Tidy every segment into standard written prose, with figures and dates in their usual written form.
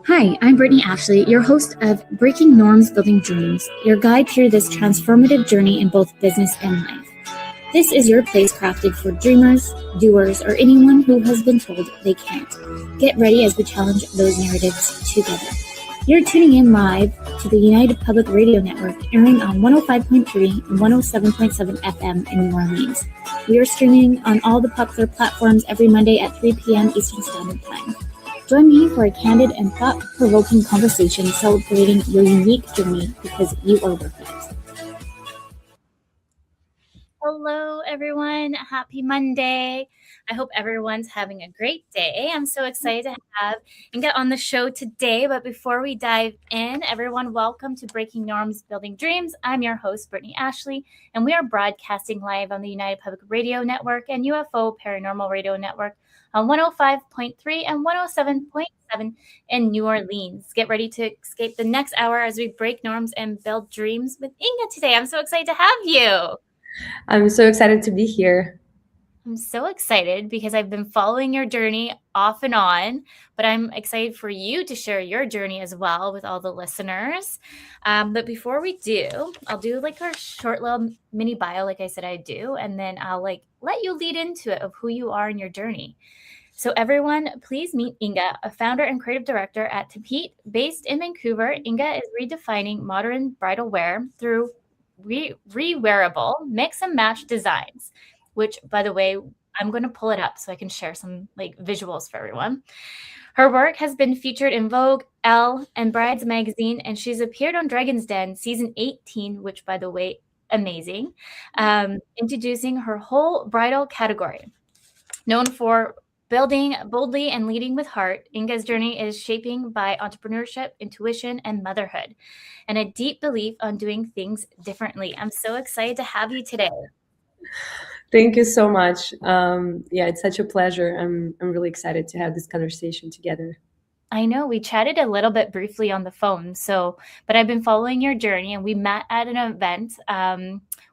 Hi, I'm Brittney Ashley, your host of Breaking Norms, Building Dreams, your guide through this transformative journey in both business and life. This is your place crafted for dreamers, doers, or anyone who has been told they can't. Get ready as we challenge those narratives together. You're tuning in live to the United Public Radio Network, airing on 105.3 and 107.7 FM in New Orleans. We are streaming on all the popular platforms every Monday at 3 p.m. Eastern Standard Time. Join me for a candid and thought-provoking conversation celebrating your unique journey because you are worth it. Hello, everyone. Happy Monday. I hope everyone's having a great day. I'm so excited to have Inga on the show today. But before we dive in, everyone, welcome to Breaking Norms, Building Dreams. I'm your host, Brittney Ashley, and we are broadcasting live on the United Public Radio Network and UFO Paranormal Radio Network on 105.3 and 107.7 in New Orleans. Get ready to escape the next hour as we break norms and build dreams with Inga today. I'm so excited to have you. I'm so excited to be here. I'm so excited because I've been following your journey off and on, but I'm excited for you to share your journey as well with all the listeners. But before we do, I'll do like our short little mini bio, like I said I do, and then I'll let you lead into it of who you are in your journey. So everyone, please meet Inga, a founder and creative director at TEMPÉTE. Based in Vancouver, Inga is redefining modern bridal wear through re-wearable mix and match designs, which, by the way, I'm going to pull it up so I can share some visuals for everyone. Her work has been featured in Vogue, Elle, and Brides magazine, and she's appeared on Dragon's Den season 18, which, by the way, amazing, introducing her whole bridal category. Known for building boldly and leading with heart, Inga's journey is shaping by entrepreneurship, intuition, and motherhood, and a deep belief on doing things differently. I'm so excited to have you today. Thank you so much. It's such a pleasure. I'm really excited to have this conversation together. I know we chatted a little bit briefly on the phone, but I've been following your journey, and we met at an event,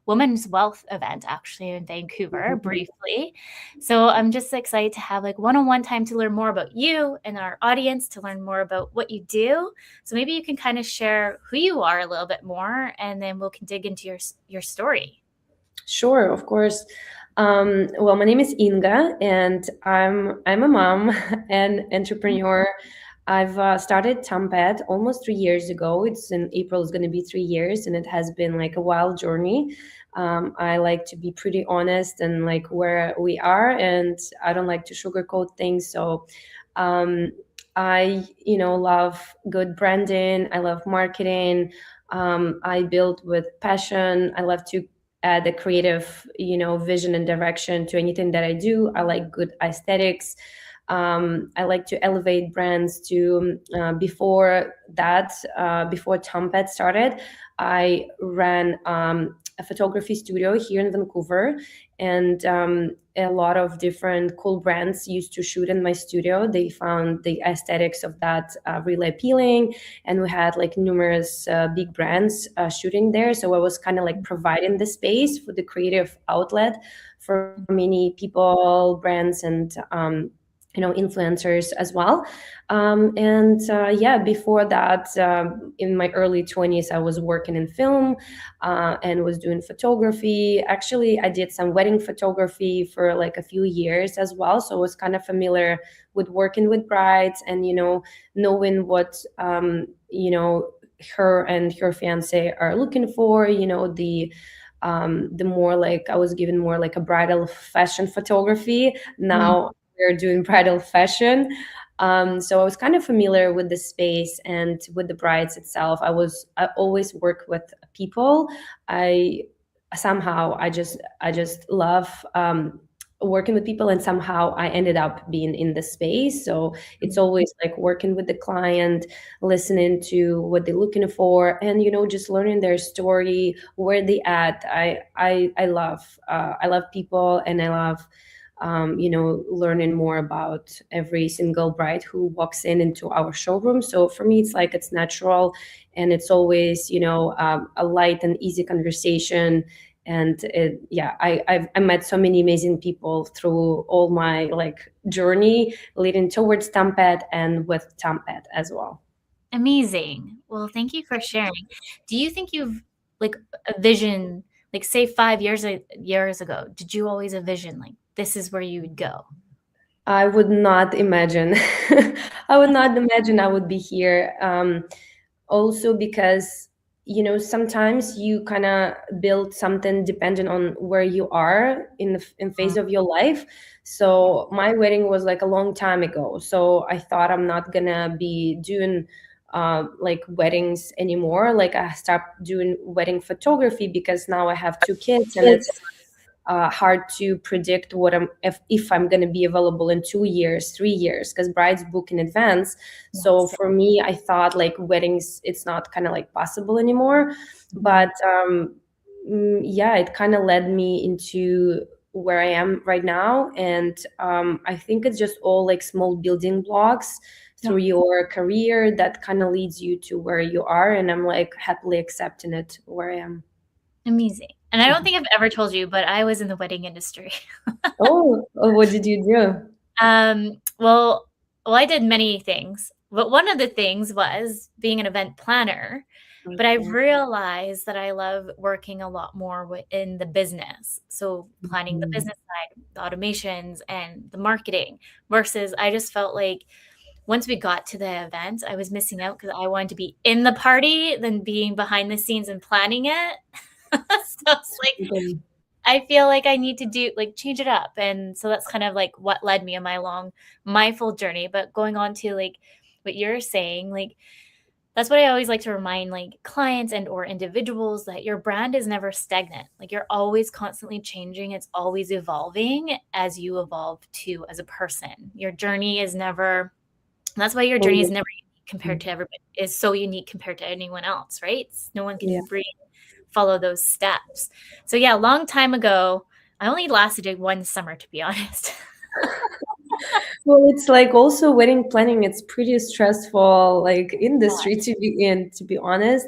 Women's Wealth event, actually in Vancouver, briefly. So I'm just excited to have one-on-one time to learn more about you and our audience, to learn more about what you do. So maybe you can kind of share who you are a little bit more, and then we can dig into your story. Sure, of course. Well, my name is Inga, and I'm a mom and entrepreneur. I've started TEMPÉTE almost 3 years ago. It's in April, it's going to be 3 years, and it has been like a wild journey. I like to be pretty honest and like where we are, and I don't like to sugarcoat things. So I, love good branding. I love marketing. I build with passion. I love to add a creative, vision and direction to anything that I do. I like good aesthetics. I like to elevate brands to, before TEMPÉTE started, I ran a photography studio here in Vancouver, and a lot of different cool brands used to shoot in my studio. They found the aesthetics of that really appealing, and we had like numerous big brands shooting there. So I was kind of like providing the space for the creative outlet for many people, brands, and influencers as well. Before that, in my early 20s, I was working in film and was doing photography. Actually, I did some wedding photography for like a few years as well. So I was kind of familiar with working with brides and, knowing what, her and her fiance are looking for, the more like I was given more like a bridal fashion photography. Now we're doing bridal fashion. So I was kind of familiar with the space and with the brides itself. I always work with people. I just love working with people, and somehow I ended up being in the space. So it's always like working with the client, listening to what they're looking for, and just learning their story, where they at. I love people, and I love learning more about every single bride who walks into our showroom. So for me, it's natural, and it's always, a light and easy conversation. And I met so many amazing people through all my journey leading towards TEMPÉTE and with TEMPÉTE as well. Amazing. Well, thank you for sharing. Do you think you've like a vision, like say 5 years ago, did you always envision like this is where you would go? I would not imagine. I would not imagine I would be here. Also because, sometimes you kind of build something dependent on where you are in phase of your life. So my wedding was like a long time ago. So I thought I'm not gonna be doing like weddings anymore. Like I stopped doing wedding photography because now I have two kids, and it's hard to predict if I'm going to be available in 2 years, 3 years, because brides book in advance. So Yes. for me, I thought like weddings, it's not kind of like possible anymore. But yeah, it kind of led me into where I am right now, and I think it's just all like small building blocks through your career that kind of leads you to where you are, and I'm like happily accepting it where I am. Amazing. And I don't think I've ever told you, but I was in the wedding industry. Oh, what did you do? Well, I did many things, but one of the things was being an event planner. But I Okay. realized that I love working a lot more in the business. So planning the Mhm. business side, the automations and the marketing versus I just felt like once we got to the event, I was missing out because I wanted to be in the party than being behind the scenes and planning it. So it's like Okay. I feel like I need to do like change it up. And so that's kind of like what led me on my full journey. But going on to like what you're saying, like that's what I always like to remind like clients and or individuals that your brand is never stagnant. Like you're always constantly changing. It's always evolving as you evolve too as a person. Your journey is never that's why your journey is never unique compared to everybody is so unique compared to anyone else, right? No one Yeah. can follow those steps. So yeah, a long time ago, I only lasted like one summer to be honest. Well, it's like also wedding planning, it's pretty stressful like industry to be in, to be honest.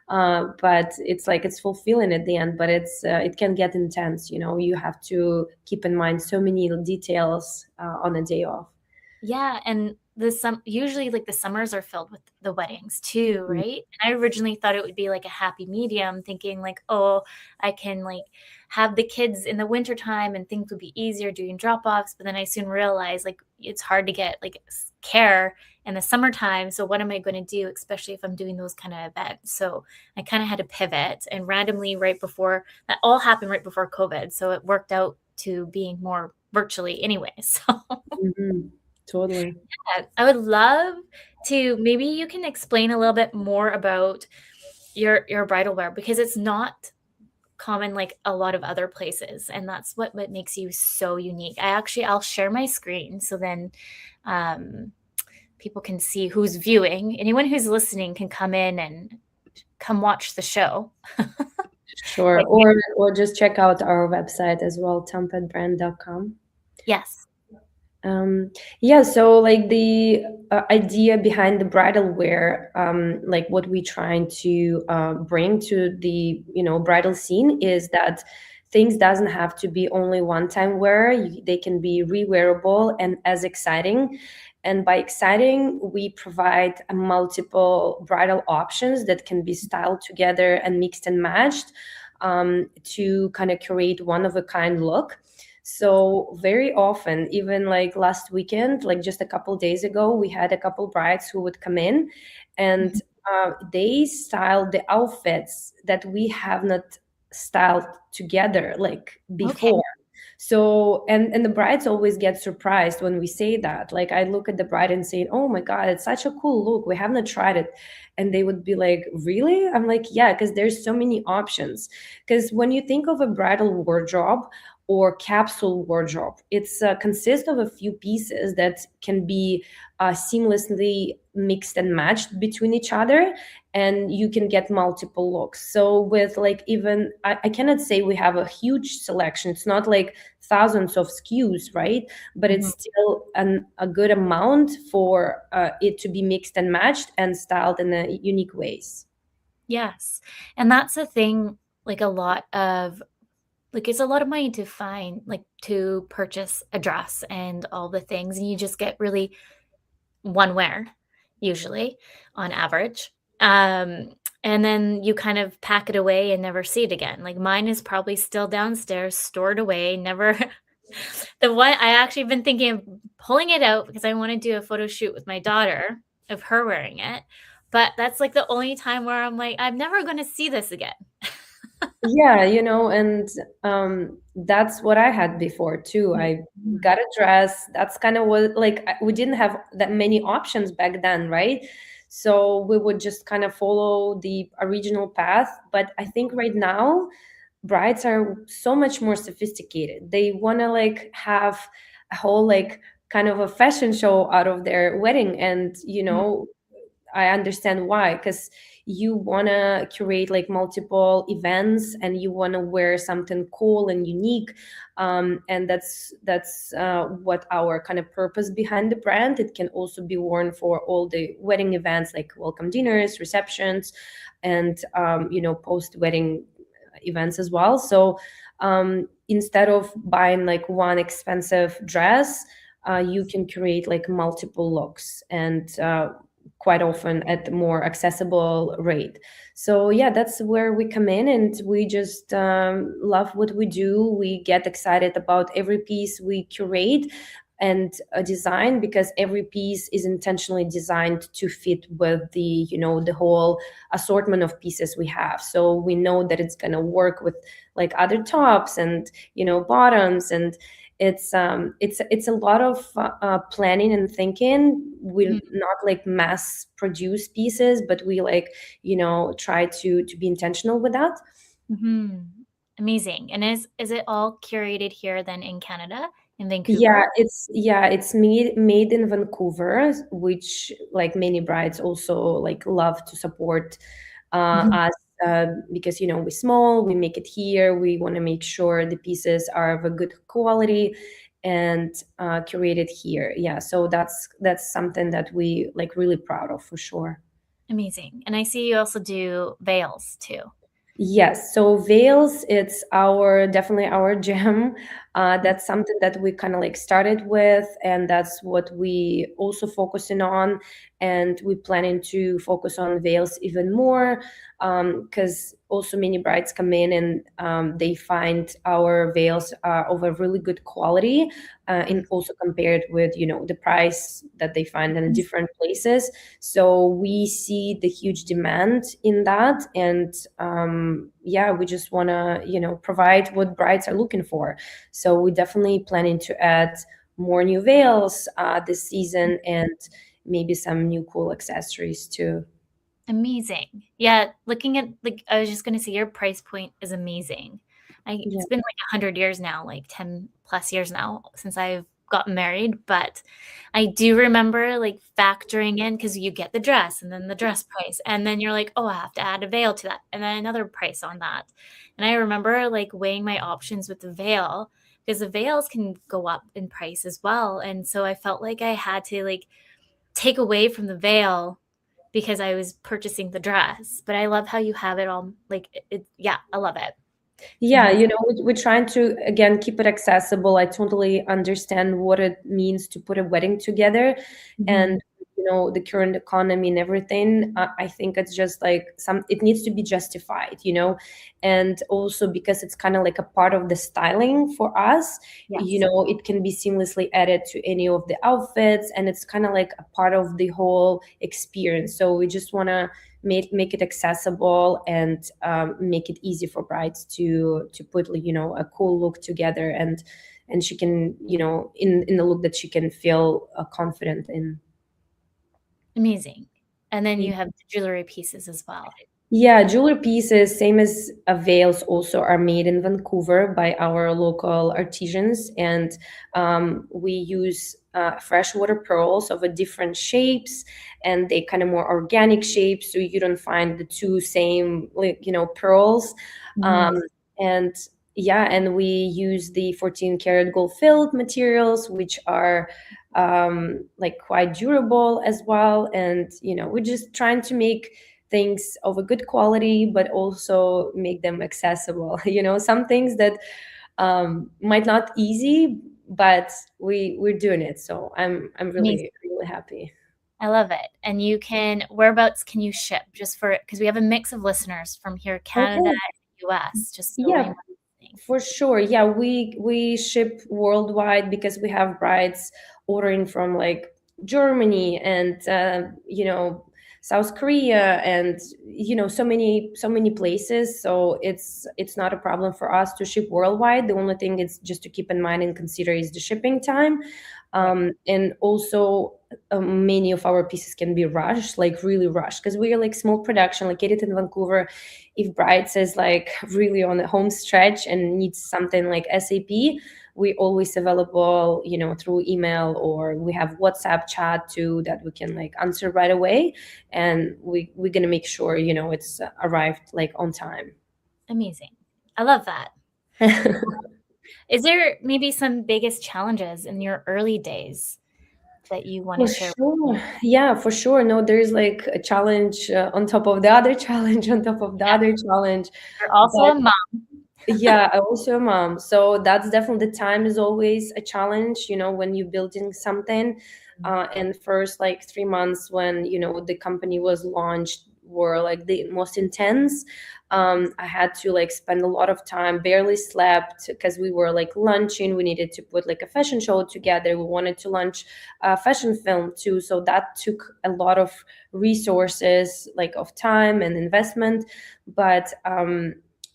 But it's like it's fulfilling at the end, but it can get intense, you have to keep in mind so many details on a day off. Yeah, and usually like the summers are filled with the weddings too, Mm. right? And I originally thought it would be like a happy medium, thinking like, oh, I can like have the kids in the wintertime and things would be easier doing drop-offs. But then I soon realized like it's hard to get like care in the summertime. So what am I going to do, especially if I'm doing those kind of events? So I kind of had to pivot and randomly right before that all happened right before COVID. So it worked out to being more virtually anyway. So Mhm. Totally. I would love to maybe you can explain a little bit more about your bridal wear because it's not common like a lot of other places, and that's what makes you so unique. I'll share my screen so then um, people can see who's viewing. Anyone who's listening can come in and come watch the show. Sure. Like, Or just check out our website as well, tempettebrand.com. yes. Yeah, so like the idea behind the bridal wear, like what we're trying to bring to the bridal scene is that things doesn't have to be only one-time wear. They can be re-wearable and as exciting. And by exciting, we provide a multiple bridal options that can be styled together and mixed and matched to kind of create one-of-a-kind look. So very often, even like last weekend, like just a couple days ago, we had a couple brides who would come in, and they styled the outfits that we have not styled together like Okay. before. So and the brides always get surprised when we say that. Like I look at the bride and say, "Oh my God, it's such a cool look. We haven't tried it." And they would be like, "Really?" I'm like, "Yeah, because there's so many options." Because when you think of a bridal wardrobe or capsule wardrobe, it's consists of a few pieces that can be seamlessly mixed and matched between each other, and you can get multiple looks. So with like even I cannot say we have a huge selection. It's not like thousands of SKUs, right? But it's Mhm. still a good amount for it to be mixed and matched and styled in a unique ways. Yes. And that's the thing, like a lot of like it's a lot of money to find like to purchase a dress and all the things and you just get really one wear. usually on average. And then you kind of pack it away and never see it again. Like mine is probably still downstairs, stored away, never. The one I actually been thinking of pulling it out because I want to do a photo shoot with my daughter of her wearing it. But that's like the only time where I'm like, I'm never going to see this again. Yeah, and that's what I had before too. I Mhm. got a dress. That's kind of what, like, we didn't have that many options back then, right? So we would just kind of follow the original path. But I think right now, brides are so much more sophisticated. They want to like have a whole like kind of a fashion show out of their wedding. And I understand why, because you want to curate like multiple events and you want to wear something cool and unique, and that's what our kind of purpose behind the brand. It can also be worn for all the wedding events like welcome dinners, receptions, and post wedding events as well. So instead of buying like one expensive dress, you can create like multiple looks, and quite often at a more accessible rate. So yeah, that's where we come in, and we just love what we do. We get excited about every piece we curate and design, because every piece is intentionally designed to fit with the whole assortment of pieces we have. So we know that it's going to work with like other tops and bottoms, and it's a lot of planning and thinking. We not like mass produce pieces, but we like try to be intentional with that. Mm-hmm. Amazing. And is it all curated here then in Canada, in Yeah, Vancouver? it's made in Vancouver, which like many brides also like love to support Mhm. us, because we're small, we make it here. We want to make sure the pieces are of a good quality and curated here. Yeah, so that's something that we like really proud of, for sure. Amazing. And I see you also do veils too. Yes, so veils, it's definitely our gem. That's something that we kind of like started with, and that's what we also focusing on. And we planning to focus on veils even more, because also many brides come in and they find our veils are of a really good quality, and also compared with the price that they find in different places. So we see the huge demand in that, and yeah, we just want to provide what brides are looking for. So we definitely planning to add more new veils this season, and maybe some new cool accessories too. Amazing. Yeah, looking at like I was just gonna say your price point is amazing. Yeah. It's been like 100 years now, like 10 plus years now since I've gotten married, but I do remember like factoring in because you get the dress and then the dress price, and then you're like, oh, I have to add a veil to that, and then another price on that. And I remember like weighing my options with the veil because the veils can go up in price as well. And so I felt like I had to like take away from the veil because I was purchasing the dress. But I love how you have it all like yeah, I love it. Yeah, Mhm. we're trying to again keep it accessible. I totally understand what it means to put a wedding together, Mhm. and the current economy and everything. I think it's just like it needs to be justified, and also because it's kind of like a part of the styling for us. Yes. It can be seamlessly added to any of the outfits, and it's kind of like a part of the whole experience. So we just want to make it accessible, and make it easy for brides to put a cool look together, and she can in the look that she can feel confident in. Amazing. And then you have the jewelry pieces as well. Yeah, jewelry pieces, same as veils, also are made in Vancouver by our local artisans, and we use freshwater pearls of a different shapes, and they kind of more organic shapes, so you don't find the two same like pearls, um, Mhm. and yeah, and we use the 14 karat gold filled materials, which are like quite durable as well, and we're just trying to make things of a good quality, but also make them accessible. Some things that might not easy, but we're doing it. So I'm Amazing. really really happy. I love it. And whereabouts can you ship? Just because we have a mix of listeners from here, Canada Okay. and US, just so Yeah, anyone listening. for sure. Yeah, we ship worldwide because we have brides ordering from like Germany and South Korea and so many places. So it's not a problem for us to ship worldwide. The only thing is just to keep in mind and consider is the shipping time. Right. And also many of our pieces can be rushed, like really rushed, because we are like small production located in Vancouver. If bride says like really on the home stretch and needs something like SAP, we always available, through email, or we have WhatsApp chat too that we can like answer right away, and we're gonna make sure it's arrived like on time. Amazing. I love that. Is there maybe some biggest challenges in your early days that you want For to share with sure. me? Yeah, for sure. No, there's like a challenge on top of the other challenge on top of the Yeah. other challenge. You're also But a mom. yeah, I also a mom. So that's definitely, the time is always a challenge, when you're building something. And first like 3 months when, the company was launched were like the most intense. I had to like spend a lot of time, barely slept because we were like launching. We needed to put like a fashion show together. We wanted to launch a fashion film too. So that took a lot of resources, like of time and investment. But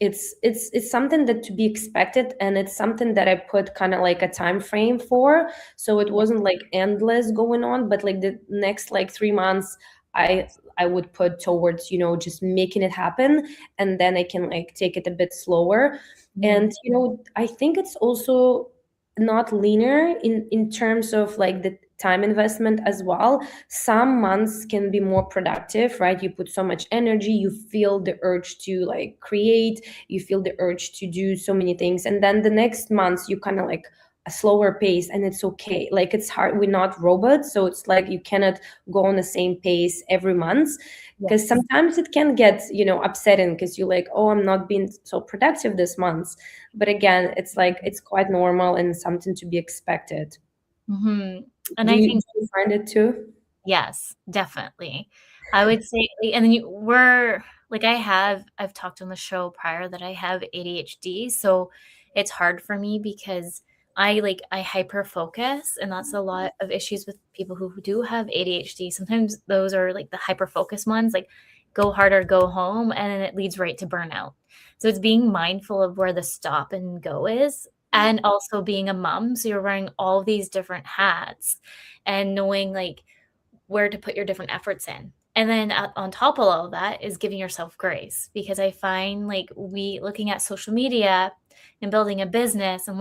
it's something that to be expected, and it's something that I put kind of like a time frame for, so it Yeah. wasn't like endless going on, but like the next like 3 months I would put towards just making it happen, and then I can like take it a bit slower. Mhm. And I think it's also not linear in terms of like the time investment as well. Some months can be more productive, right? You put so much energy, you feel the urge to like create, you feel the urge to do so many things, and then the next months you kind of like a slower pace, and it's okay. Like it's hard, we're not robots, so it's like you cannot go on the same pace every month, because Yes. sometimes it can get upsetting, because you're like, oh, I'm not being so productive this month. But again, it's like it's quite normal and something to be expected. Hmm. And do I you, think, do you find it too? yes, definitely. I would say, and then we're like, I've talked on the show prior that I have ADHD. So it's hard for me because I hyper focus, and that's a lot of issues with people who do have ADHD. Sometimes those are like the hyper focus ones, like go hard or go home, and then it leads right to burnout. So it's being mindful of where the stop and go is, and also being a mom. So you're wearing all these different hats and knowing like where to put your different efforts in. And then on top of all of that is giving yourself grace, because I find like we looking at social media and building a business and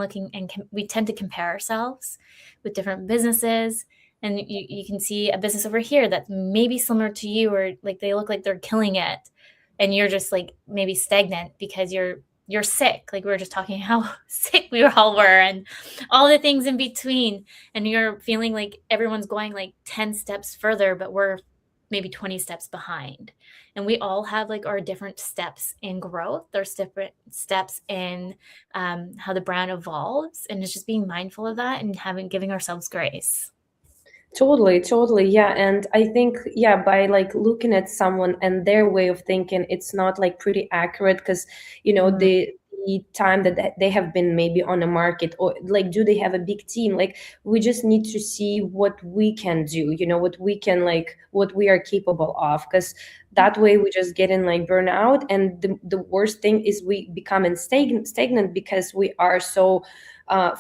we tend to compare ourselves with different businesses. And you can see a business over here that's maybe similar to you, or like they look like they're killing it. And you're just like maybe stagnant because you're sick. Like we were just talking how sick we all were, and all the things in between, and you're feeling like everyone's going like 10 steps further, but we're maybe 20 steps behind. And we all have like our different steps in growth. There's different steps in how the brand evolves, and it's just being mindful of that and giving ourselves grace. Totally, yeah. And I think, yeah, by like looking at someone and their way of thinking, it's not like pretty accurate, because Mhm. the time that they have been maybe on the market, or like do they have a big team. Like we just need to see what we can do, what we can like, what we are capable of, because that way we just get in like burnout. And the worst thing is we become stagnant, because we are so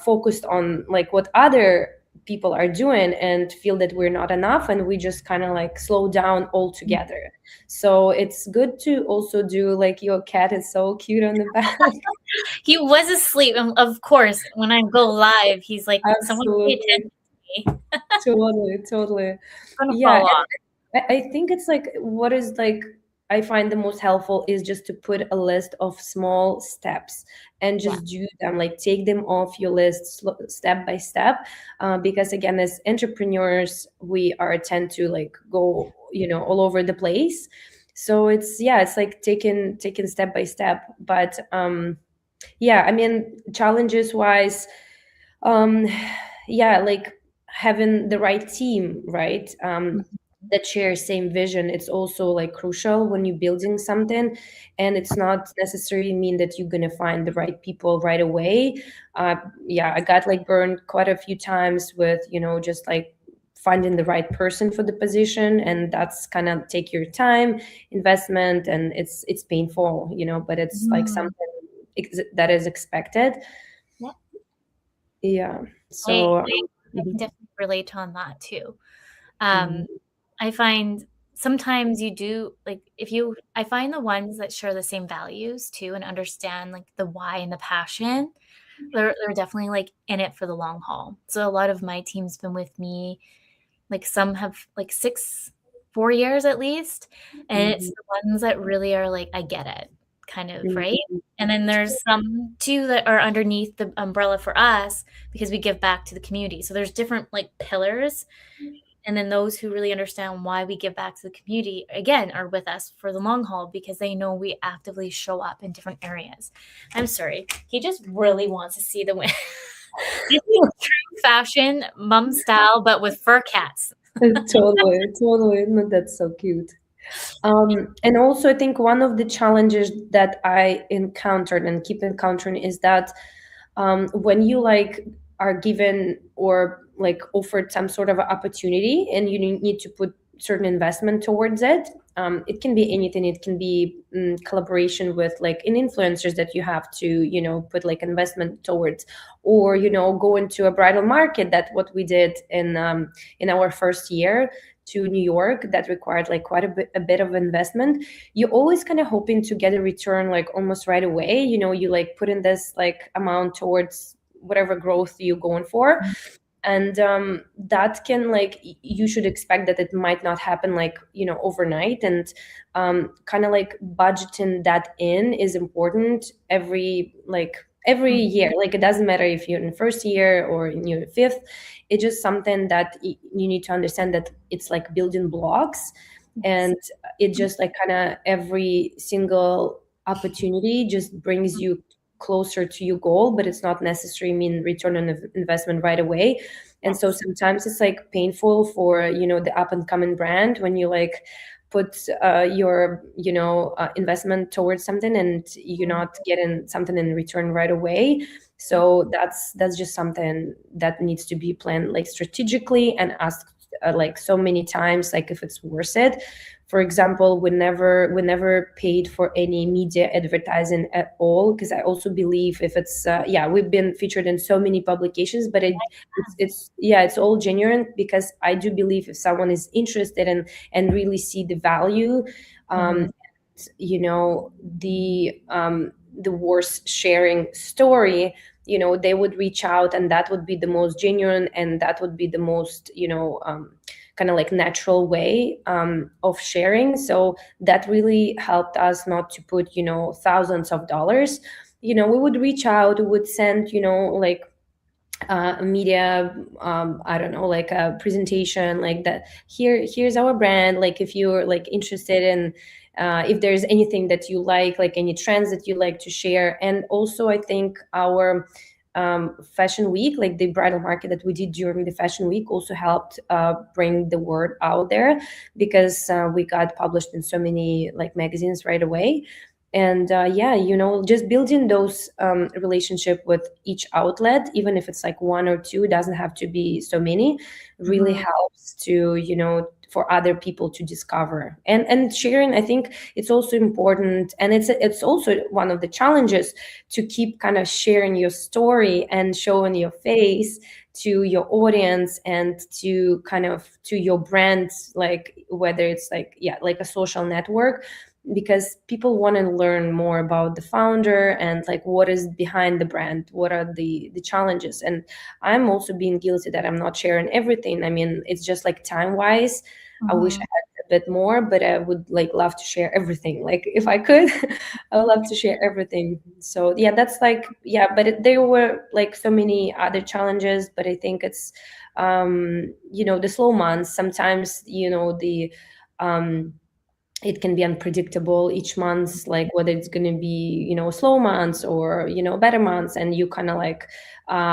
focused on like what other people are doing, and feel that we're not enough, and we just kind of like slow down altogether. So it's good to also do, like, your cat is so cute on the back. He was asleep, and of course when I go live he's like, someone pay Absolutely. attention to me. Totally. Gonna Yeah, fall off. and I think it's like, what is like, I find the most helpful is just to put a list of small steps and Yeah. just do them, like take them off your list step by step. Because again, as entrepreneurs, we are tend to like go, all over the place. So it's like taking step by step. But yeah, I mean, challenges wise, um yeah, like having the right team, right? that share same vision. It's also like crucial when you're building something, and it's not necessarily mean that you're gonna find the right people right away. Yeah, I got like burned quite a few times with, just like finding the right person for the position, and that's kind of take your time, investment, and it's painful, but it's like something that is expected. Yeah. Yeah. I So can definitely relate on that too. mhm, I find sometimes you do like I find the ones that share the same values too and understand like the why and the passion, they're definitely like in it for the long haul. So a lot of my team's been with me, like some have like 4 years at least, and it's mhm, the ones that really are like, I get it, kind of, right? mhm. And then there's some too that are underneath the umbrella for us because we give back to the community. So there's different like pillars, and then those who really understand why we give back to the community, again, are with us for the long haul because they know we actively show up in different areas. I'm sorry. He just really wants to see the win. This is true fashion, mom style, but with fur cats. Totally. No, that's so cute. And also, I think one of the challenges that I encountered and keep encountering is that when you like are given or like offered some sort of opportunity and you need to put certain investment towards it, it can be anything. It can be collaboration with like in influencers that you have to put like investment towards, or go into a bridal market. That what we did in our first year to New York, that required like quite a bit of investment. You're always kind of hoping to get a return like almost right away. You like put in this like amount towards whatever growth you're going for, and that can like you should expect that it might not happen like overnight, and kind of like budgeting that in is important every year. Like it doesn't matter if you're in the first year or in your fifth. It's just something that you need to understand that it's like building blocks, and it just like kind of every single opportunity just brings you closer to your goal, but it's not necessarily mean return on investment right away. And so sometimes it's like painful for the up and coming brand when you like put your investment towards something and you're not getting something in return right away. So that's just something that needs to be planned like strategically and asked like so many times, like if it's worth it. For example, we never paid for any media advertising at all, because I also believe if it's we've been featured in so many publications, but it's all genuine, because I do believe if someone is interested in and really see the value, um, the worth sharing story, they would reach out, and that would be the most genuine, and that would be the most kind of like natural way of sharing. So that really helped us not to put thousands of dollars. We would reach out, we would send like media, I don't know, like a presentation like that. Here's our brand, like if you're like interested in if there's anything that you like any trends that you like to share. And also I think our fashion week, like the bridal market that we did during the fashion week, also helped bring the word out there, because we got published in so many like magazines right away. And just building those relationship with each outlet, even if it's like one or two, doesn't have to be so many, really helps to for other people to discover. And sharing, I think it's also important, and it's also one of the challenges, to keep kind of sharing your story and showing your face to your audience and to kind of to your brand, like whether it's like a social network, because people want to learn more about the founder and like what is behind the brand, what are the challenges. And I'm also being guilty that I'm not sharing everything. I mean, it's just like time wise, I wish I had a bit more, but I would like love to share everything. Like if I could, I would love to share everything. So yeah, that's like, yeah, but there were like so many other challenges, but I think it's the slow months sometimes, the it can be unpredictable each month, like whether it's going to be slow months or better months. And you kind of like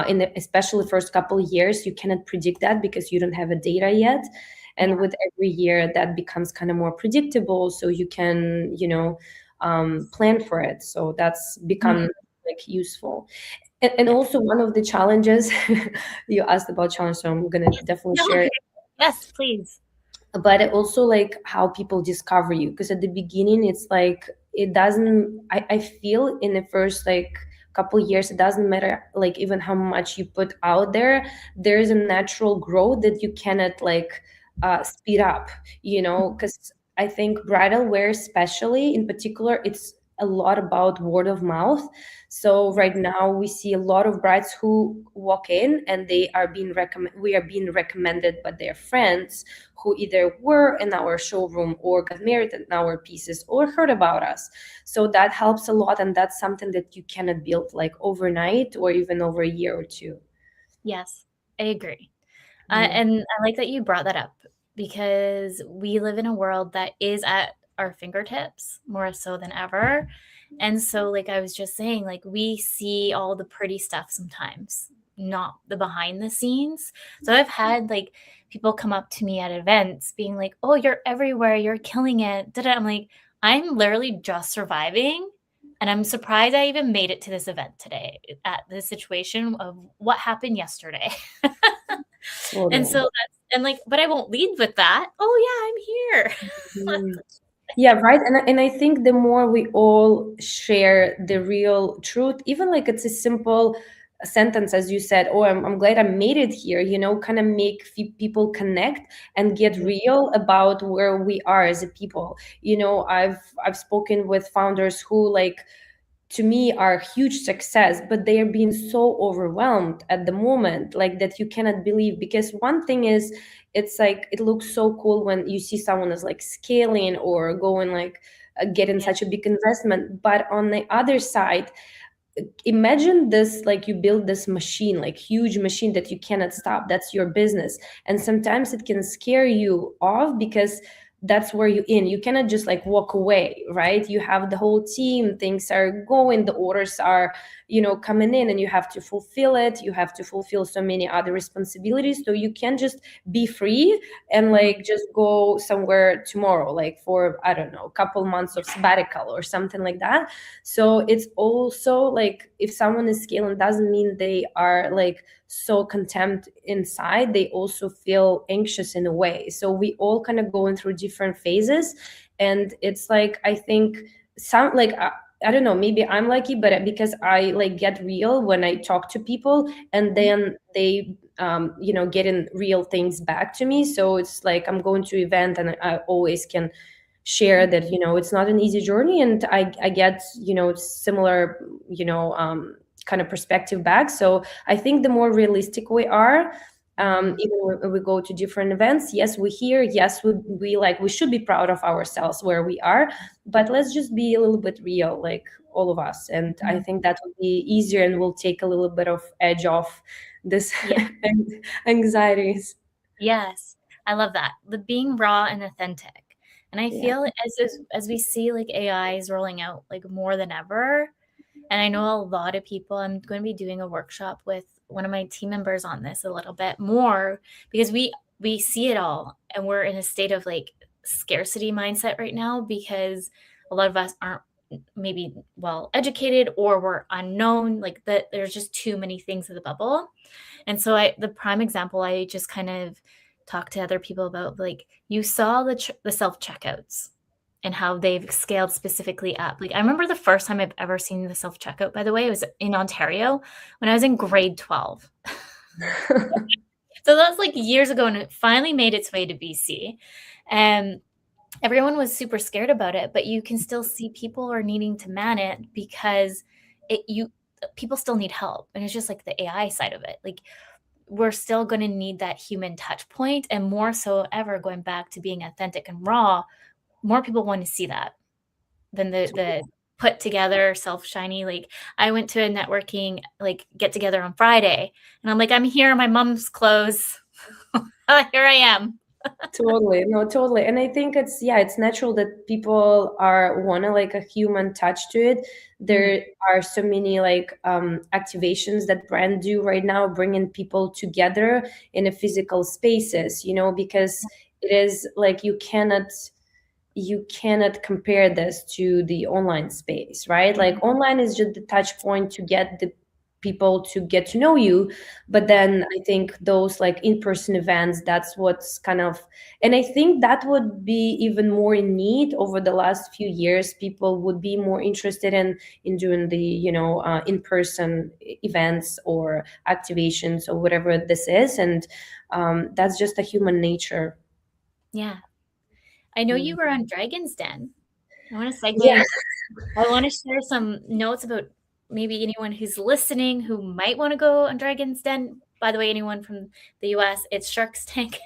in the especially first couple of years, you cannot predict that because you don't have a data yet. And Yeah. with every year that becomes kind of more predictable, so you can, plan for it. So that's become like useful. And Yeah. also one of the challenges, you asked about challenge, so I'm gonna definitely No, share it. yes, please. But it also like how people discover you, because at the beginning it's like it doesn't, I feel in the first like couple years, it doesn't matter like even how much you put out there, there's a natural growth that you cannot like speed up, because I think bridal wear especially in particular, it's a lot about word of mouth. So right now we see a lot of brides who walk in and they are being we are being recommended by their friends who either were in our showroom or got married in our pieces or heard about us. So that helps a lot. And that's something that you cannot build like overnight or even over a year or two. Yes, I agree. Yeah. And I like that you brought that up because we live in a world that is at our fingertips more so than ever. And so, like I was just saying, like we see all the pretty stuff sometimes, not the behind the scenes. So I've had like people come up to me at events being like, "Oh, you're everywhere. You're killing it." I'm like, I'm literally just surviving. And I'm surprised I even made it to this event today at the situation of what happened yesterday. And Totally. so and like, but I won't lead with that. Oh yeah, I'm here. Mhm. Yeah, right. And I think the more we all share the real truth, even like it's a simple sentence, as you said, oh, I'm glad I made it here, kind of make people connect and get real about where we are as a people. I've spoken with founders who like to me are huge success, but they are being so overwhelmed at the moment, like that you cannot believe. Because one thing is, it's like it looks so cool when you see someone is like scaling or going like getting Yeah. such a big investment. But on the other side, imagine this, like you build this machine, like huge machine that you cannot stop, that's your business. And sometimes it can scare you off because that's where you in, you cannot just like walk away, right? You have the whole team, things are going, the orders are coming in, and you have to fulfill it, you have to fulfill so many other responsibilities. So you can't just be free and like just go somewhere tomorrow, like for I don't know, a couple months of sabbatical or something like that. So it's also like if someone is scaling, doesn't mean they are like so contempt inside, they also feel anxious in a way. So we all kind of going through different phases. And it's like I think some like I don't know, maybe I'm lucky, but because I like get real when I talk to people, and then they getting real things back to me. So it's like I'm going to event and I always can share that it's not an easy journey, and I get similar kind of perspective back. So I think the more realistic we are, even when we go to different events, yes, we hear, yes, we like, we should be proud of ourselves where we are, but let's just be a little bit real, like all of us. And I think that would be easier and will take a little bit of edge off this Yeah. anxieties. Yes. I love that. The being raw and authentic. And I Yeah. feel as we see like AI is rolling out like more than ever. And I know a lot of people, I'm going to be doing a workshop with one of my team members on this a little bit more because we see it all and we're in a state of like scarcity mindset right now because a lot of us aren't maybe well educated or we're unknown, like that there's just too many things in the bubble. And so the prime example I just kind of talked to other people about, like you saw the self checkouts and how they've scaled specifically up. Like I remember the first time I've ever seen the self checkout, by the way, it was in Ontario when I was in grade 12. So that's like years ago, and it finally made its way to BC. And everyone was super scared about it, but you can still see people are needing to man it because people still need help. And it's just like the AI side of it. Like we're still going to need that human touch point, and more so ever going back to being authentic and raw. More people want to see that than the put together self shiny. Like I went to a networking like get together on Friday and I'm like, I'm here in my mom's clothes. Here I am. Totally. No, totally. And I think it's natural that people are wanna like a human touch to it. There are so many like activations that brand do right now, bringing people together in a physical spaces, because it is like you cannot compare this to the online space, right? Like online is just the touch point to get the people to get to know you, but then I think those like in-person events, that's what's kind of, and I think that would be even more in need over the last few years. People would be more interested in doing the in-person events or activations or whatever this is, and that's just a human nature. Yeah. I know you were on Dragon's Den. I want to Yeah, segue. I want to share some notes about maybe anyone who's listening who might want to go on Dragon's Den. By the way, anyone from the US, it's Shark's Tank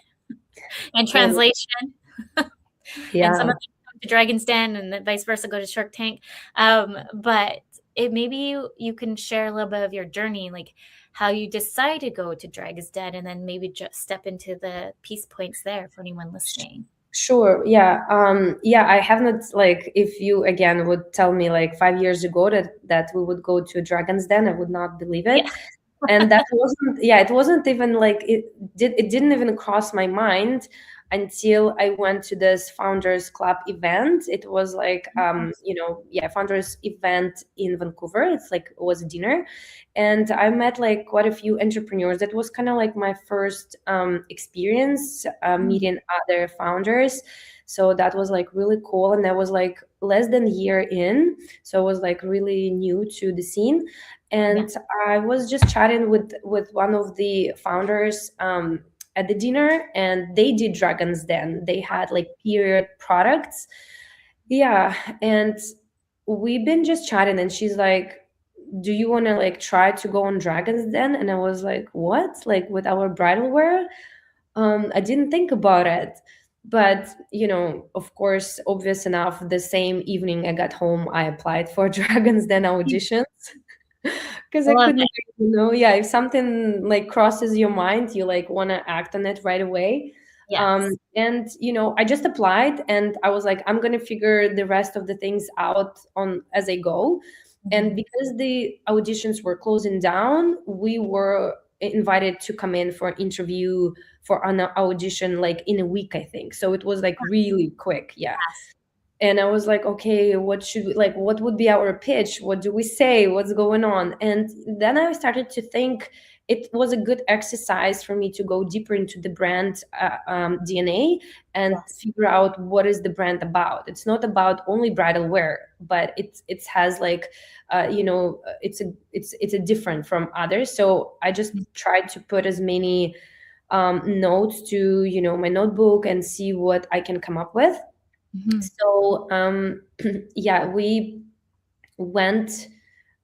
and totally. translation. And some Yeah. of them come to Dragon's Den and then vice versa go to Shark Tank. But maybe you can share a little bit of your journey, like how you decide to go to Dragon's Den, and then maybe just step into the peace points there for anyone listening. Sure. Yeah. Yeah, I have not, like, if you again would tell me like 5 years ago that we would go to Dragon's Den, I would not believe it. Yeah. And that wasn't, yeah, it wasn't even like it didn't even cross my mind until I went to this Founders Club event. It was like Founders event in Vancouver. It's like, it was a dinner, and I met like quite a few entrepreneurs. That was kind of like my first experience meeting other founders. So that was like really cool, and that was like less than a year in, so I was like really new to the scene. And I was just chatting with one of the founders at the dinner, and they did Dragons Den. They had like period products. Yeah. And we've been just chatting, and she's like, do you want to like try to go on Dragons Den? And I was like, what? Like with our bridal wear? I didn't think about it. But, of course, obvious enough, the same evening I got home, I applied for Dragons Den auditions. Because I I love couldn't, it. yeah, if something like crosses your mind, you like want to act on it right away. Yes. And I just applied, and I was like, I'm gonna figure the rest of the things out on as I go. And because the auditions were closing down, we were invited to come in for an interview for an audition like in a week, I think. So it was like really quick. Yeah. Yes. And I was like, okay, what would be our pitch? What do we say? What's going on? And then I started to think it was a good exercise for me to go deeper into the brand DNA and figure out what is the brand about. It's not about only bridal wear, but it has like, it's a different from others. So I just tried to put as many notes to, my notebook and see what I can come up with. So yeah, we went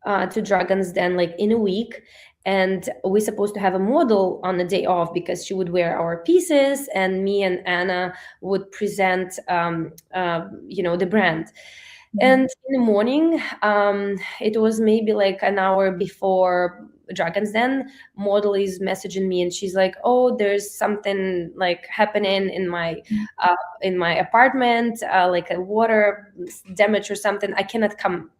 to Dragon's Den like in a week, and we're supposed to have a model on the day off because she would wear our pieces, and me and Anna would present the brand. And in the morning, it was maybe like an hour before Dragons Den, model is messaging me, and she's like, oh, there's something like happening in my apartment, like a water damage or something. I cannot come.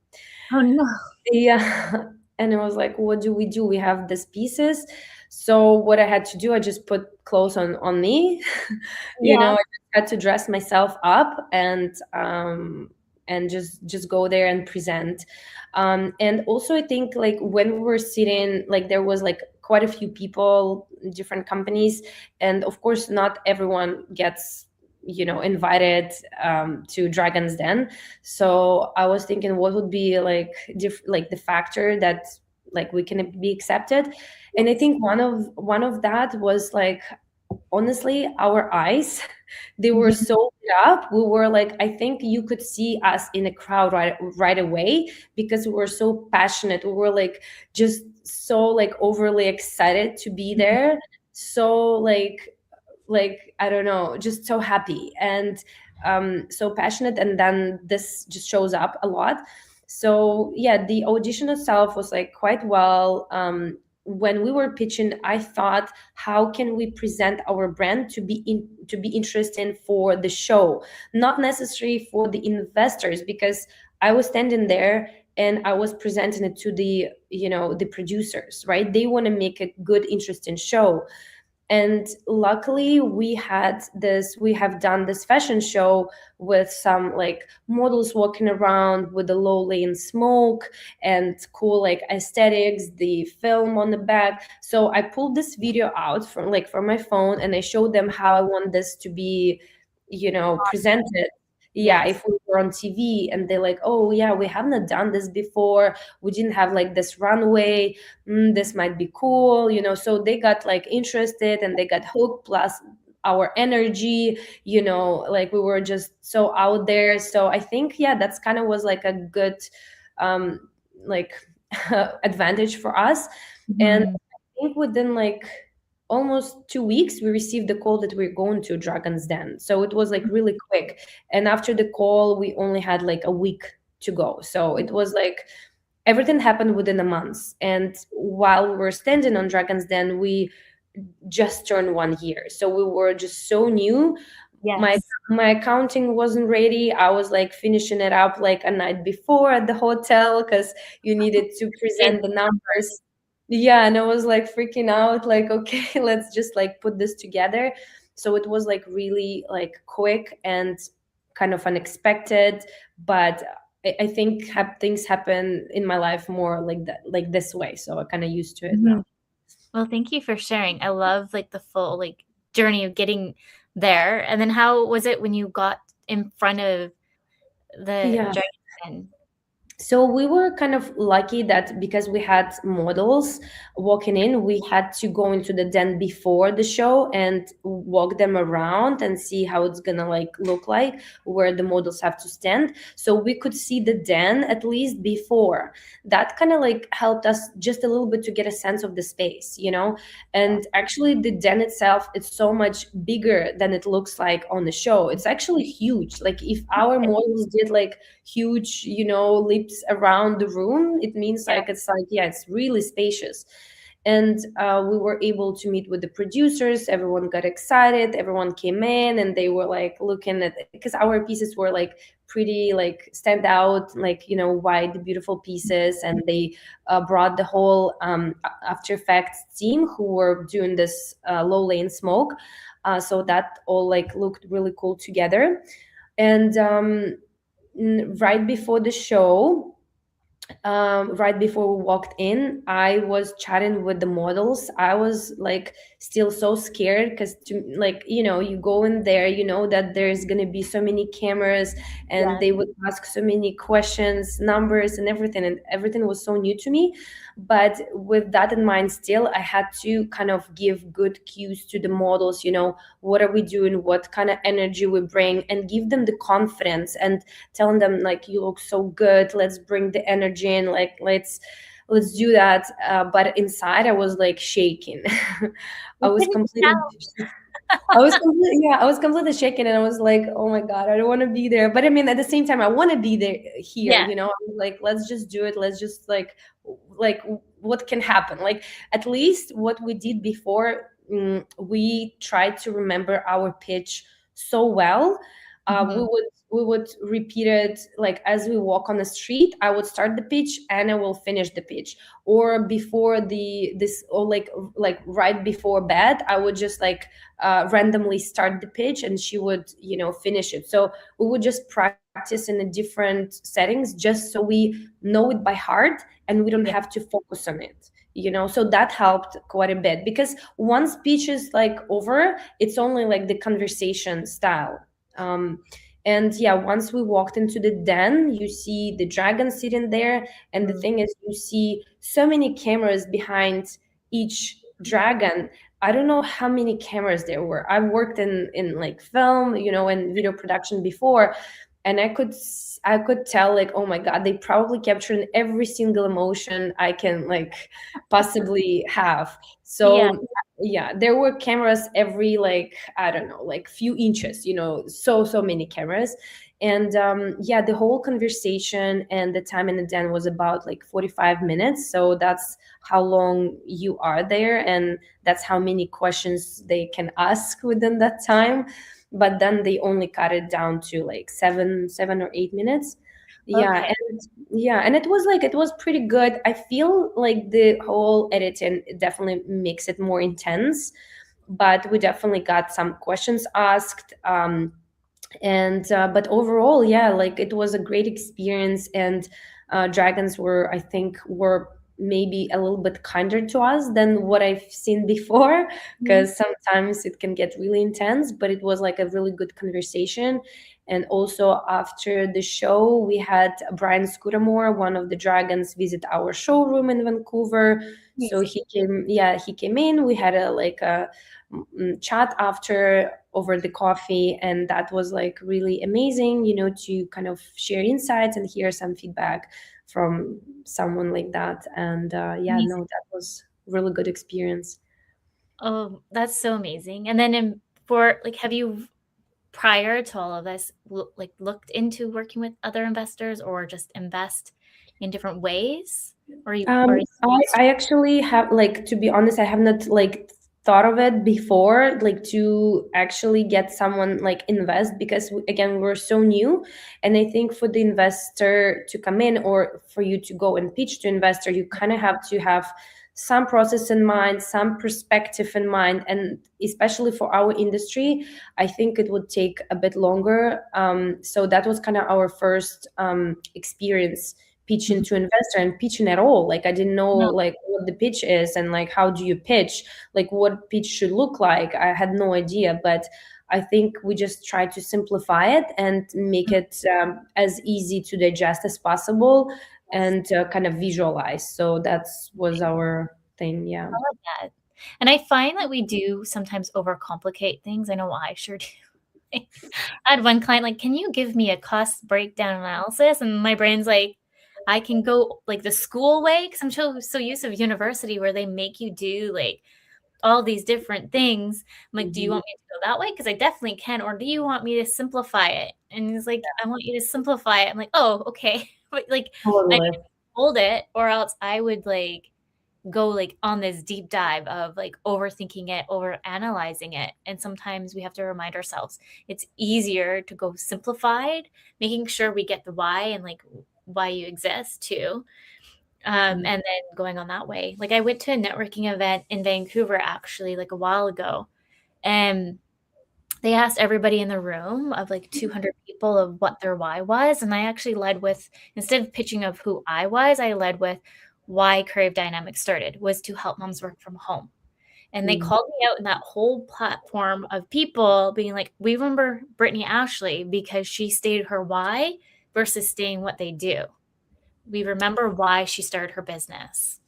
Oh no. Yeah. And I was like, what do we do? We have these pieces. So what I had to do, I just put clothes on me. Yeah. I just had to dress myself up and just go there and present. And also I think like when we were sitting, like there was like quite a few people, different companies, and of course not everyone gets invited to Dragon's Den. So I was thinking, what would be like like the factor that like we can be accepted. And I think one of that was like, honestly, our eyes, they were so lit up. We were like, I think you could see us in a crowd right away, because we were so passionate. We were like just so like overly excited to be there. So like I don't know, just so happy and so passionate. And then this just shows up a lot. So yeah, the audition itself was like quite well. When we were pitching, I thought, how can we present our brand to be interesting for the show, not necessarily for the investors, because I was standing there and I was presenting it to the the producers, right? They want to make a good, interesting show. And luckily we have done this fashion show with some like models walking around with the low lane smoke and cool like aesthetics, the film on the back. So I pulled this video out from my phone, and I showed them how I want this to be, presented. Yeah, Yes. if we were on TV, and they're like, oh yeah, we haven't done this before. We didn't have like this runway. This might be cool, so they got like interested and they got hooked, plus our energy, like we were just so out there. So I think, yeah, that's kind of was like a good um like advantage for us. And Mhm. I think within like almost 2 weeks we received the call that we're going to Dragon's Den, so it was like really quick. And after the call we only had like a week to go, so it was like everything happened within a month. And while we were standing on Dragon's Den, we just turned 1 year, so we were just so new. my Yes. my accounting wasn't ready. I was like finishing it up like a night before at the hotel, because you needed to Kids. present the numbers. Yeah, and I was like freaking out, like, okay, let's just like put this together. So it was like really like quick and kind of unexpected. But I think things happen in my life more like that, like this way, so I kind of used to it now. Mhm. Well, thank you for sharing. I love like the full like journey of getting there. And then how was it when you got in front of the Yeah. dragon? So we were kind of lucky that because we had models walking in, we had to go into the den before the show and walk them around and see how it's gonna like look like, where the models have to stand. So we could see the den at least before. That kind of like helped us just a little bit to get a sense of the space. And actually the den itself, it's so much bigger than it looks like on the show. It's actually huge. Like if our models did like huge, leaps around the room, it means Yeah. like it's like, yeah, it's really spacious. And we were able to meet with the producers. Everyone got excited, everyone came in, and they were like looking at, because our pieces were like pretty like stand out, like wide beautiful pieces. And they brought the whole After Effects team who were doing this low lane smoke, so that all like looked really cool together. And right before the show, right before we walked in, I was chatting with the models. I was like still so scared, because like you go in there, that there's gonna be so many cameras, and Yeah. they would ask so many questions, numbers and everything was so new to me. But with that in mind, still I had to kind of give good cues to the models, what are we doing, what kind of energy we bring, and give them the confidence and telling them like, you look so good, let's bring the energy in, like let's do that. But inside I was like shaking. i You was couldn't completely tell. I was completely shaken, and I was like, oh my God, I don't want to be there. But I mean, at the same time, I want to be there here, Yeah. I was like, let's just do it. Let's just like what can happen? Like at least what we did before, we tried to remember our pitch so well. Mhm. We would repeat it, like as we walk on the street. I would start the pitch and I will finish the pitch, or before this, or like right before bed, I would just like randomly start the pitch, and she would finish it. So we would just practice in the different settings, just so we know it by heart and we don't Yeah. have to focus on it. So that helped quite a bit, because once speech is like over, it's only like the conversation style. And yeah, once we walked into the den, you see the dragon sitting there. And the Mm. thing is, you see so many cameras behind each dragon. I don't know how many cameras there were. I've worked in like film, and video production before, and I could tell, like, oh my God, they probably captured every single emotion I can like possibly have. Yeah. So yeah, there were cameras every, like, I don't know, like few inches, so many cameras. And yeah, the whole conversation and the time in the den was about like 45 minutes. So that's how long you are there, and that's how many questions they can ask within that time. But then they only cut it down to like 7 or 8 minutes. Yeah. Okay. And yeah, and it was pretty good. I feel like the whole editing definitely makes it more intense. but we definitely got some questions asked. And but overall, yeah, like it was a great experience, and dragons were, I think, were maybe a little bit kinder to us than what I've seen before, because sometimes it can get really intense, but it was like a really good conversation. And also after the show, we had Brian Scudamore, one of the dragons, visit our showroom in Vancouver. So he came, yeah, he came in. We had a chat after over the coffee, and that was like really amazing, to kind of share insights and hear some feedback from someone like that. And yeah, no, that was really good experience. Oh, that's so amazing. And then for like, have you, prior to all of this, looked into working with other investors or just invest in different ways? Or you, or I actually have, like, to be honest, I have not like thought of it before, like to actually get someone like invest, because again, we're so new. And I think for the investor to come in, or for you to go and pitch to investor, you kind of have to have some process in mind, some perspective in mind. And especially for our industry, I think it would take a bit longer. So that was kind of our first experience pitching to investor, and pitching at all. Like I didn't know like what the pitch is, and like how do you pitch, like what pitch should look like. I had no idea, but I think we just try to simplify it and make it as easy to digest as possible, and kind of visualize. So that was our thing. Yeah. I like that. And I find that we do sometimes overcomplicate things. I know I sure do. I had one client like, can you give me a cost breakdown analysis? And my brain's like, I can go like the school way, because I'm so used to university where they make you do like all these different things. I'm like, do you want me to go that way? Because I definitely can. Or do you want me to simplify it? And he's like, I want you to simplify it. I'm like, oh, okay. But like, I Totally. hold it, or else I would like go like on this deep dive of like overthinking it, over analyzing it. And sometimes we have to remind ourselves it's easier to go simplified, making sure we get the why and like why you exist too. And then going on that way. Like I went to a networking event in Vancouver actually like a while ago, and they asked everybody in the room of like 200 people of what their why was. And I actually led with, instead of pitching of who I was, I led with why Creative Dynamics started was to help moms work from home. And they called me out in that whole platform of people being like, we remember Brittney Ashley because she stated her why versus stating what they do. We remember why she started her business.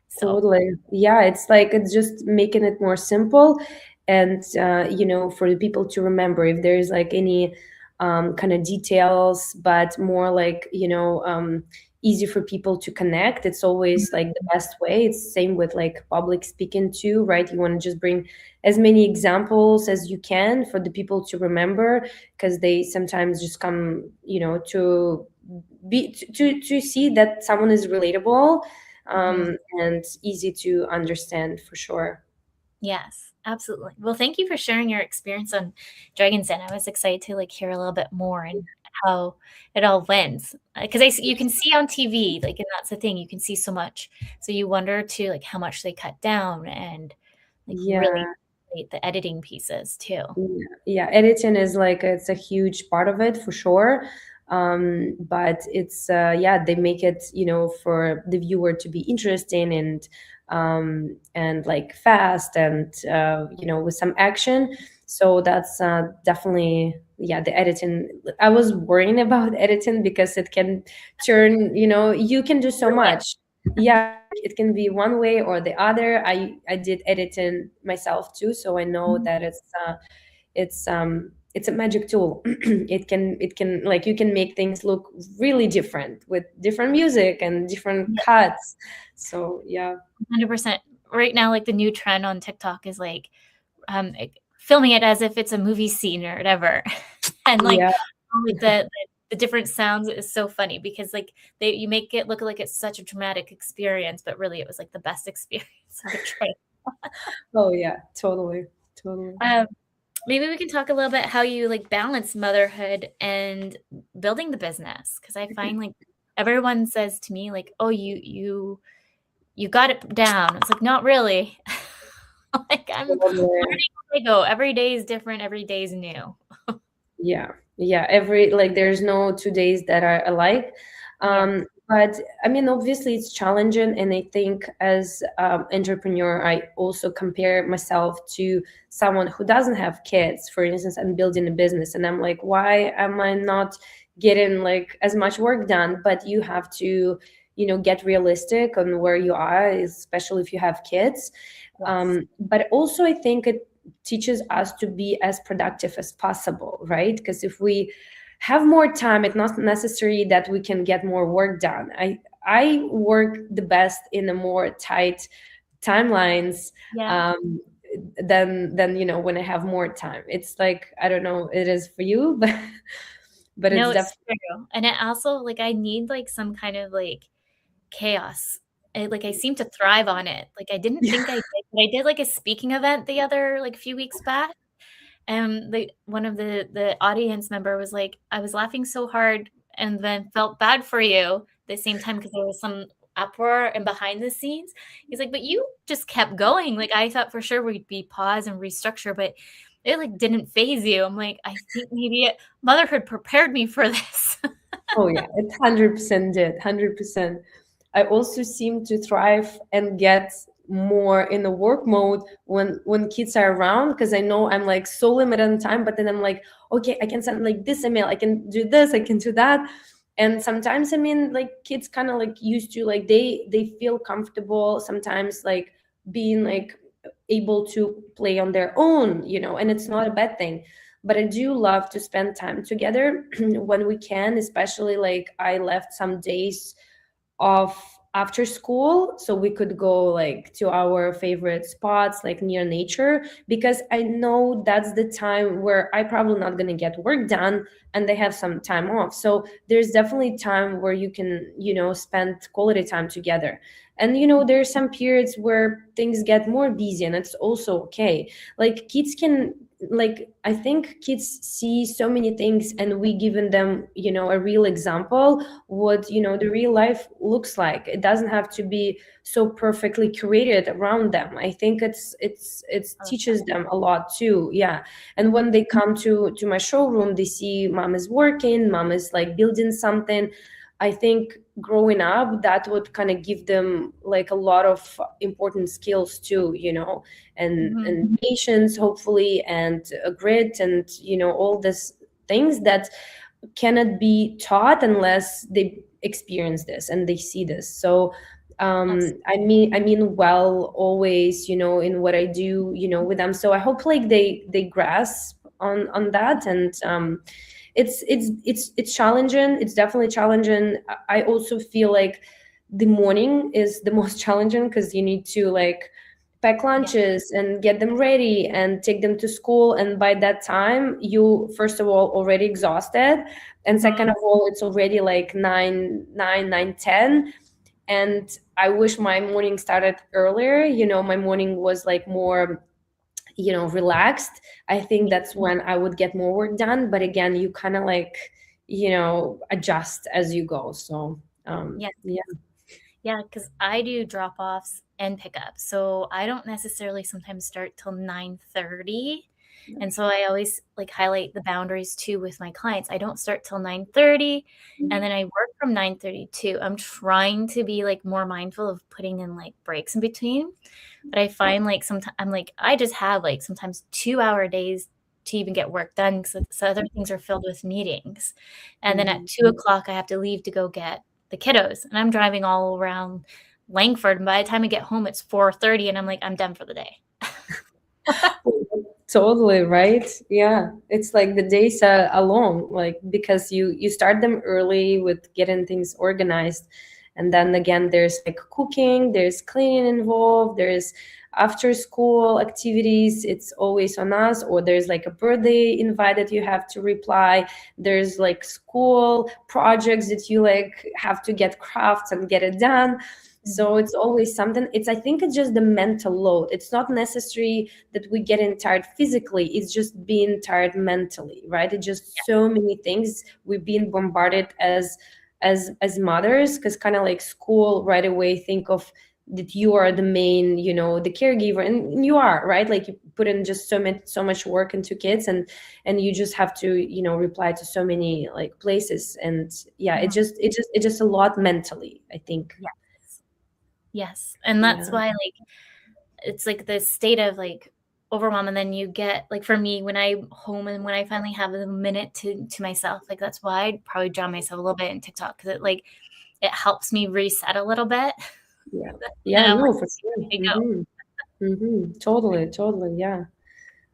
So Totally. Yeah, it's like it's just making it more simple, and for the people to remember if there's like any kind of details, but more like easy for people to connect. It's always like the best way. It's same with like public speaking too, right? You want to just bring as many examples as you can for the people to remember, because they sometimes just come, to be to see that someone is relatable, and easy to understand for sure. yes, absolutely. Well, thank you for sharing your experience on Dragon's Den. I was excited to like hear a little bit more and how it all went. Because you can see on TV, like, and that's the thing, you can see so much. So you wonder too, like how much they cut down and like really Yeah. the editing pieces too. Yeah, editing is like it's a huge part of it for sure. But it's yeah, they make it, for the viewer to be interesting, and like fast, and with some action. So that's definitely, yeah, the editing. I was worrying about editing because it can turn, you can do so much. Yeah, it can be one way or the other. I did editing myself too, so I know that it's a magic tool. It can like, you can make things look really different with different music and different cuts. So yeah. 100%. Right now, like the new trend on TikTok is like filming it as if it's a movie scene or whatever. And like Yeah. with the different sounds is so funny because like you make it look like it's such a traumatic experience, but really it was like the best experience of the trip. Oh yeah, totally. Totally. Maybe we can talk a little bit how you like balance motherhood and building the business, because I find like everyone says to me like, oh, you got it down. It's like, not really. Like I'm Totally. learning as I go. Every day is different. Every day is new. Yeah, yeah. Every like there's no 2 days that are alike. Yes. But I mean, obviously it's challenging, and I think as entrepreneur, I also compare myself to someone who doesn't have kids. For instance, I'm building a business, and I'm like, why am I not getting like as much work done? But you have to, get realistic on where you are, especially if you have kids. Yes. But also, I think it teaches us to be as productive as possible, right? Because if we have more time, it's not necessary that we can get more work done. I work the best in a more tight timelines, Yeah. than when I have more time. It's like, I don't know, it is for you, but No, it's it's definitely. true. And it also like I need like some kind of like chaos. I seem to thrive on it. Like I didn't think I did, but I did like a speaking event the other like few weeks back. And the one of the audience member was like, I was laughing so hard and then felt bad for you at the same time because there was some uproar and behind the scenes. He's like, but you just kept going. Like I thought for sure we'd be pause and restructure, but it like didn't phase you. I'm like, I think maybe motherhood prepared me for this. Oh yeah, it 100% did, 100%. I also seem to thrive and get more in the work mode when kids are around, because I know I'm like so limited on time, but then I'm like, okay, I can send like this email, I can do this, I can do that. And sometimes, I mean, like kids kind of like used to like they feel comfortable sometimes like being like able to play on their own, and it's not a bad thing. But I do love to spend time together when we can, especially like I left some days off after school so we could go like to our favorite spots like near nature, because I know that's the time where I probably not going to get work done and they have some time off. So there's definitely time where you can spend quality time together. And there's some periods where things get more busy, and it's also okay. Like kids can, like I think kids see so many things, and we given them a real example what the real life looks like. It doesn't have to be so perfectly curated around them. I think it teaches them a lot too. Yeah. And when they come to my showroom, they see mom is working, mom is like building something. I think growing up, that would kind of give them like a lot of important skills too, and patience, hopefully, and grit, and all these things that cannot be taught unless they experience this and they see this. So I mean well always in what I do with them. So I hope like they grasp on that. And it's challenging. It's definitely challenging. I also feel like the morning is the most challenging, because you need to like pack lunches and get them ready and take them to school. And by that time, you first of all already exhausted, and second of all, it's already like 9, 10. And I wish my morning started earlier. My morning was like more relaxed. I think that's when I would get more work done. But again, you kind of like adjust as you go. So Yeah. yeah. Yeah, because I do drop-offs and pickups, so I don't necessarily sometimes start till 9:30, and so I always, like, highlight the boundaries too with my clients. I don't start till 9:30, and then I work from 9:30 too. I'm trying to be, like, more mindful of putting in, like, breaks in between, but I find, like, sometimes I'm like, I just have, like, sometimes 2-hour days to even get work done, so other things are filled with meetings, and then at 2 o'clock, I have to leave to go get the kiddos, and I'm driving all around Langford, and by the time I get home, it's 4:30, and I'm like, I'm done for the day. Totally right. Yeah, it's like the days are long, like because you start them early with getting things organized, and then again there's like cooking, there's cleaning involved, there's after school activities. It's always on us, or there's like a birthday invite that you have to reply. There's like school projects that you like have to get crafts and get it done. So it's always something. I think it's just the mental load. It's not necessary that we getting tired physically. It's just being tired mentally, right? It's just so many things we've been bombarded as mothers, because kind of like school right away think of you are the main, the caregiver, and you are, right? Like you put in just so much work into kids, and you just have to, reply to so many like places, and yeah, it's just a lot mentally, I think. Yes. And that's why like it's like this state of like overwhelm, and then you get like, for me, when I'm home and when I finally have a minute to myself, like that's why I'd probably drown myself a little bit in TikTok, because it helps me reset a little bit. Yeah, And I'm no, like, for sure. here you Totally, yeah.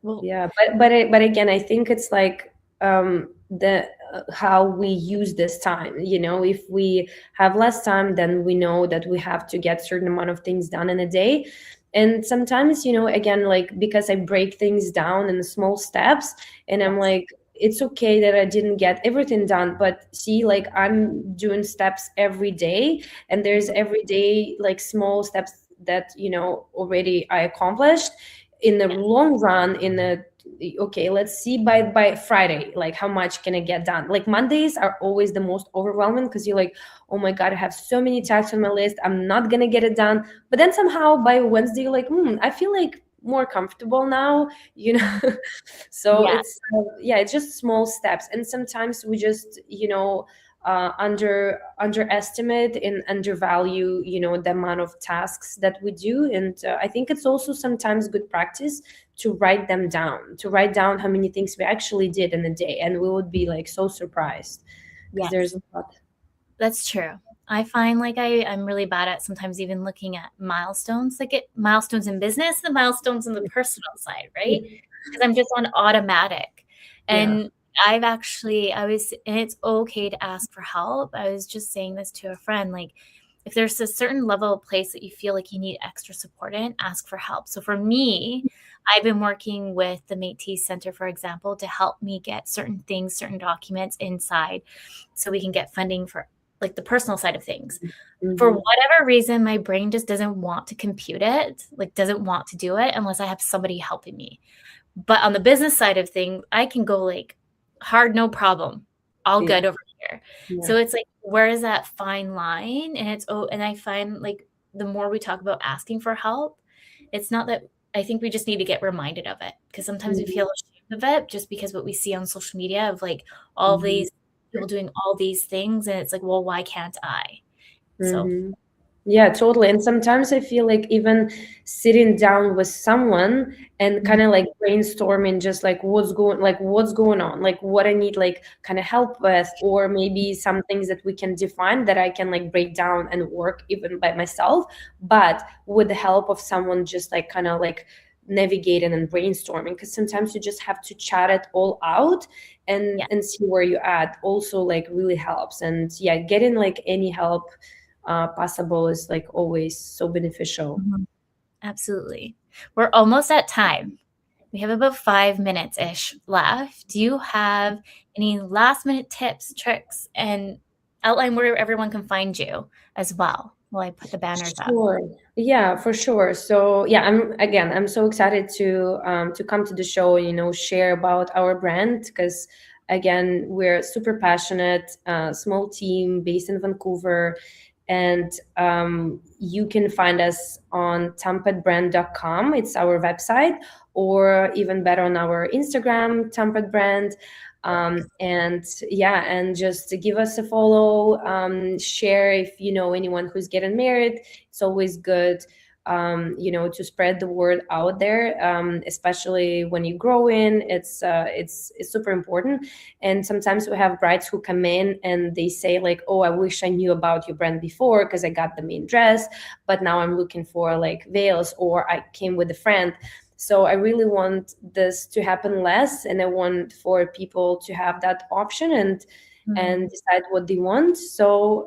go. Yeah, but again, I think it's like the how we use this time. If we have less time, then we know that we have to get certain amount of things done in a day. And sometimes, again, like because I break things down in small steps, and I'm like, it's okay that I didn't get everything done, but see, like I'm doing steps every day, and there's every day like small steps that already I accomplished. In the long run, okay, let's see by Friday, like how much can I get done. Like Mondays are always the most overwhelming, because you're like, oh my god, I have so many tasks on my list, I'm not gonna get it done. But then somehow by Wednesday you're like, I feel like more comfortable now. So it's just small steps, and sometimes we just underestimate and undervalue the amount of tasks that we do. And I think it's also sometimes good practice to write them down, how many things we actually did in a day, and we would be like so surprised, because there's a lot. That's true. I find like I'm really bad at sometimes even looking at milestones, milestones in business and milestones in the personal side, right? Because I'm just on automatic. And and it's okay to ask for help. I was just saying this to a friend, like if there's a certain level of place that you feel like you need extra support in, ask for help. So for me, I've been working with the Métis Center, for example, to help me get certain things, certain documents inside, so we can get funding for like the personal side of things. For whatever reason, my brain just doesn't want to compute it, like doesn't want to do it unless I have somebody helping me. But on the business side of things, I can go like hard, no problem, all good over here. So it's like, where is that fine line? And I find like the more we talk about asking for help, it's not that, I think we just need to get reminded of it, because sometimes we feel ashamed of it just because what we see on social media of like all these people doing all these things, and it's like, well, why can't I? So Yeah, totally. And sometimes I feel like even sitting down with someone and kind of like brainstorming just like what's going on, like what I need like kind of help with, or maybe some things that we can define that I can like break down and work even by myself, but with the help of someone, just like kind of like navigating and brainstorming, because sometimes you just have to chat it all out and see where you at also like really helps. And getting like any help possible is like always so beneficial. Absolutely. We're almost at time. We have about 5 minutes-ish left. Do you have any last minute tips, tricks, and outline where everyone can find you as well while I put the banners up? Sure. Yeah, for sure. So I'm so excited to come to the show and share about our brand, because again, we're super passionate, small team based in Vancouver. And you can find us on TEMPêTEbrand.com. It's our website, or even better on our Instagram, TEMPêTE Brand. And just to give us a follow, share if you know anyone who's getting married. It's always good to spread the word out there, especially when you grow in. It's super important. And sometimes we have brides who come in and they say like, oh, I wish I knew about your brand before, because I got the main dress, but now I'm looking for like veils, or I came with a friend. So I really want this to happen less, and I want for people to have that option and decide what they want. So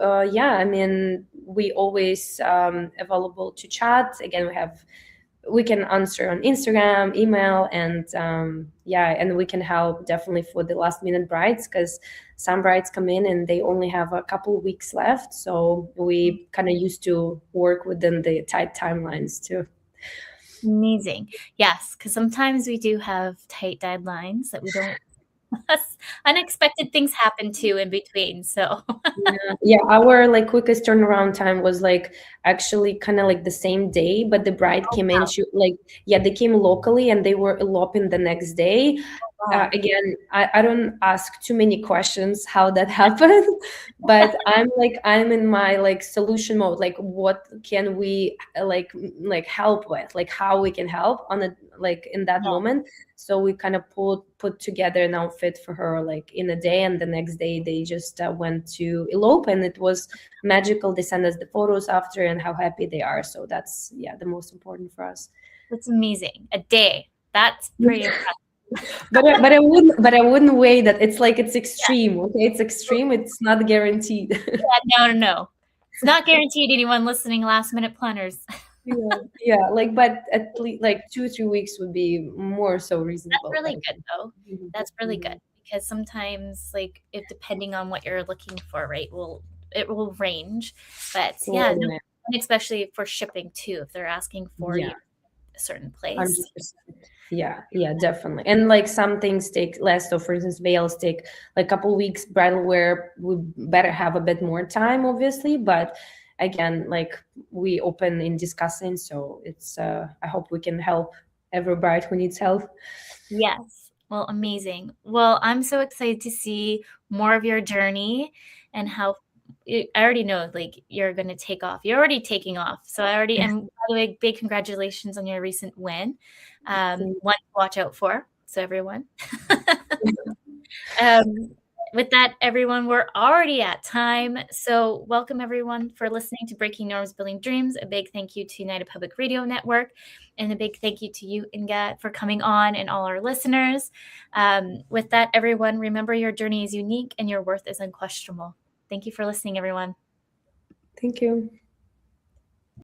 we always available to chat. Again, we can answer on Instagram, email, and and we can help definitely for the last minute brides, because some brides come in and they only have a couple of weeks left. So we kind of used to work within the tight timelines too. Amazing. Yes, because sometimes we do have tight deadlines that we don't Unexpected things happen too in between. So Yeah, our like quickest turnaround time was like actually kind of like the same day, but the bride oh came in, wow, she like, yeah, they came locally and they were eloping the next day. wow. Again, I don't ask too many questions how that happened, but I'm in my like solution mode. Like, what can we like help with? Like, how we can help on a like in that Yeah, moment. So we kind of put together an outfit for her like in a day, and the next day they just went to elope, and it was magical. They sent us the photos after and how happy they are. So that's, yeah, the most important for us. that's amazing. A day. That's pretty impressive. But I wouldn't weigh that. It's like it's Yeah. extreme. Okay, it's extreme. It's not guaranteed. No, no, no. It's not guaranteed. Anyone listening, last minute planners. Yeah, yeah. Like, but at least like 2 3 weeks would be more so That's reasonable. really I good though. think. That's really Mhm. good because sometimes, like, if depending on what you're looking for, right, it will range. But yeah, no, Totally. and especially for shipping too, if they're asking for you Yeah. a certain place. 100%. Yeah, yeah, definitely. And like some things take less. So for instance, veils take like a couple weeks. Bridal wear would better have a bit more time, obviously. But again, like we open in discussing. So it's I hope we can help every bride who needs help. Yes. Well, amazing. Well, I'm so excited to see more of your journey and how I already know like you're going to take off. You're already taking off. So I already am. By the way, big congratulations on your recent win. One to watch out for. So everyone. Um, with that, everyone, we're already at time. So, welcome everyone for listening to Breaking Norms, Building Dreams. A big thank you to United Public Radio Network, and a big thank you to you, Inga, for coming on, and all our listeners. With that, everyone, remember your journey is unique and your worth is unquestionable. Thank you for listening, everyone. Thank you.